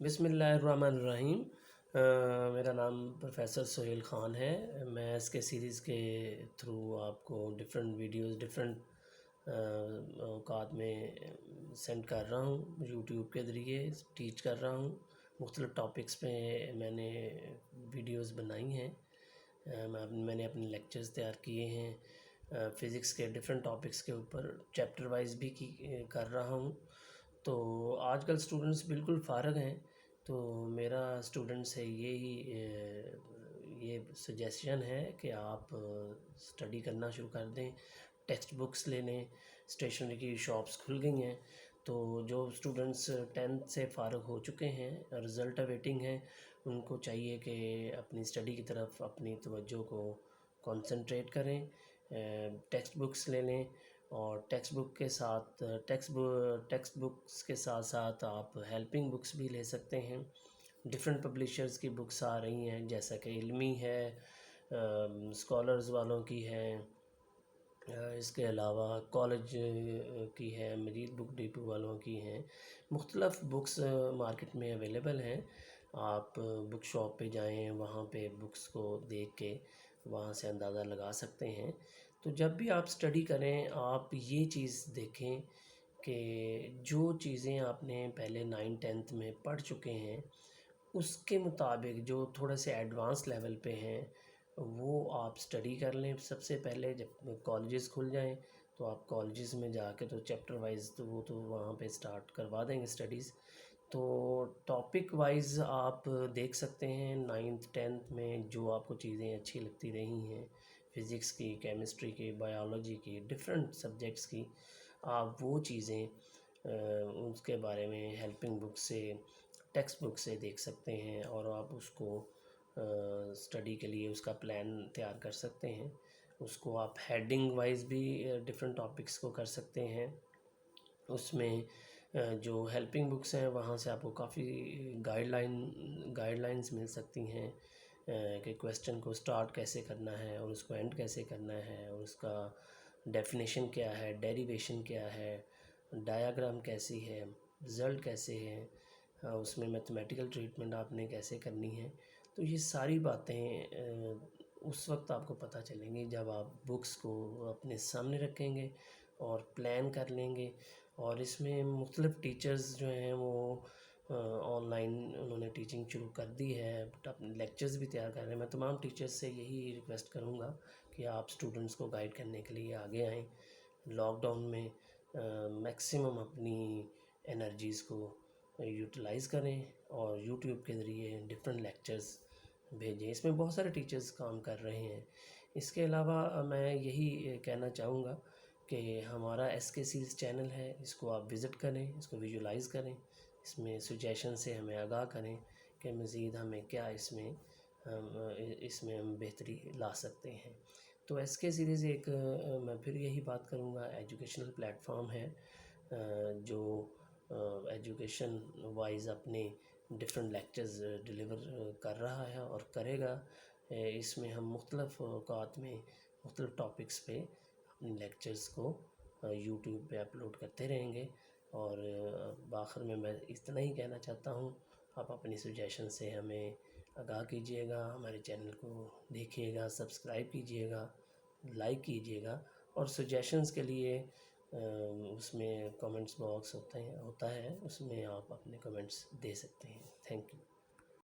बिस्मिल्लाहिर्रहमानिर्रहीम। मेरा नाम प्रोफेसर सुहेल ख़ान है। मैं इसके सीरीज़ के थ्रू आपको डिफरेंट वीडियोस डिफरेंट औकात में सेंड कर रहा हूँ, यूट्यूब के ज़रिए टीच कर रहा हूँ। मुख्तलिफ़ टॉपिक्स पे मैंने वीडियोस बनाई हैं। मैंने अपने लेक्चर्स तैयार किए हैं। फ़िज़िक्स के डिफरेंट टॉपिक्स के ऊपर चैप्टर वाइज भी कर रहा हूँ। तो आजकल स्टूडेंट्स बिल्कुल फ़ारग हैं, तो मेरा स्टूडेंट से ये सजेशन है कि आप स्टडी करना शुरू कर दें, टेक्स्ट बुक्स ले लें। स्टेशनरी की शॉप्स खुल गई हैं, तो जो स्टूडेंट्स 10th से फ़ारग हो चुके हैं, रिज़ल्ट अवेटिंग हैं, उनको चाहिए कि अपनी स्टडी की तरफ अपनी तवज्जो को कंसंट्रेट करें। टेक्स्ट बुक्स ले लें, और टेक्स्ट बुक्स के साथ साथ आप हेल्पिंग बुक्स भी ले सकते हैं। डिफरेंट पब्लिशर्स की बुक्स आ रही हैं, जैसा कि इल्मी है, स्कॉलर्स वालों की है, इसके अलावा कॉलेज की है, मजीद बुक डिपो वालों की हैं। मुख्तलफ़ बुक्स मार्केट में अवेलेबल हैं। आप बुक शॉप पे जाएं, वहाँ पे बुक्स को देख के वहाँ से अंदाज़ा लगा सकते हैं। तो जब भी आप स्टडी करें, आप ये चीज़ देखें कि जो चीज़ें आपने पहले 9th-10th में पढ़ चुके हैं, उसके मुताबिक जो थोड़े से एडवांस लेवल पे हैं, वो आप स्टडी कर लें। सबसे पहले जब कॉलेजेस खुल जाएं, तो आप कॉलेजेस में जाके तो चैप्टर वाइज तो वो तो वहाँ पे स्टार्ट करवा देंगे स्टडीज़। तो टॉपिक वाइज आप देख सकते हैं 9th-10th में जो आपको चीज़ें अच्छी लगती रही हैं, फ़िज़िक्स की, केमिस्ट्री की, बायोलॉजी की, डिफरेंट सब्जेक्ट्स की, आप वो चीज़ें उसके बारे में हेल्पिंग बुक से, टेक्स्ट बुक से देख सकते हैं, और आप उसको स्टडी के लिए उसका प्लान तैयार कर सकते हैं। उसको आप हेडिंग वाइज भी डिफरेंट टॉपिक्स को कर सकते हैं। उसमें जो हेल्पिंग बुक्स हैं, वहाँ से आपको काफ़ी गाइडलाइंस मिल सकती हैं कि क्वेश्चन को स्टार्ट कैसे करना है और उसको एंड कैसे करना है, और उसका डेफिनेशन क्या है, डेरिवेशन क्या है, डायग्राम कैसी है, रिज़ल्ट कैसे है, उसमें मैथमेटिकल ट्रीटमेंट आपने कैसे करनी है। तो ये सारी बातें उस वक्त आपको पता चलेंगी जब आप बुक्स को अपने सामने रखेंगे और प्लान कर लेंगे। और इसमें मुख्तलिफ़ टीचर्स जो हैं वो ऑनलाइन उन्होंने टीचिंग शुरू कर दी है, अपने लेक्चर्स भी तैयार कर रहे हैं। मैं तमाम टीचर्स से यही रिक्वेस्ट करूँगा कि आप स्टूडेंट्स को गाइड करने के लिए आगे आएँ। लॉकडाउन में मैक्सिमम अपनी एनर्जीज़ को यूटिलाइज़ करें और यूट्यूब के ज़रिए डिफरेंट लेक्चर्स भेजें। इसमें बहुत सारे टीचर्स काम कर रहे हैं। इसके अलावा मैं यही कहना चाहूँगा कि हमारा SKC's चैनल है, इसको आप विज़िट करें, इसको विजुलाइज़ करें, इसमें सजेशन से हमें आगाह करें कि मज़ीद हमें क्या इसमें हम बेहतरी ला सकते हैं। तो SK सीरीज़ एक मैं फिर यही बात करूँगा, एजुकेशनल प्लेटफॉर्म है जो एजुकेशन वाइज अपने डिफरेंट लेक्चर्स डिलीवर कर रहा है और करेगा। इसमें हम मुख्तलिफ़ औकात में मुख्तलिफ़ टॉपिक्स पे अपने लेक्चर्स को यूट्यूब पे अपलोड करते रहेंगे। और आखिर में मैं इतना ही कहना चाहता हूँ, आप अपनी सजेशन से हमें आगाह कीजिएगा, हमारे चैनल को देखिएगा, सब्सक्राइब कीजिएगा, लाइक कीजिएगा, और सजेशंस के लिए उसमें कमेंट्स बॉक्स होता है, उसमें आप अपने कमेंट्स दे सकते हैं। Thank you.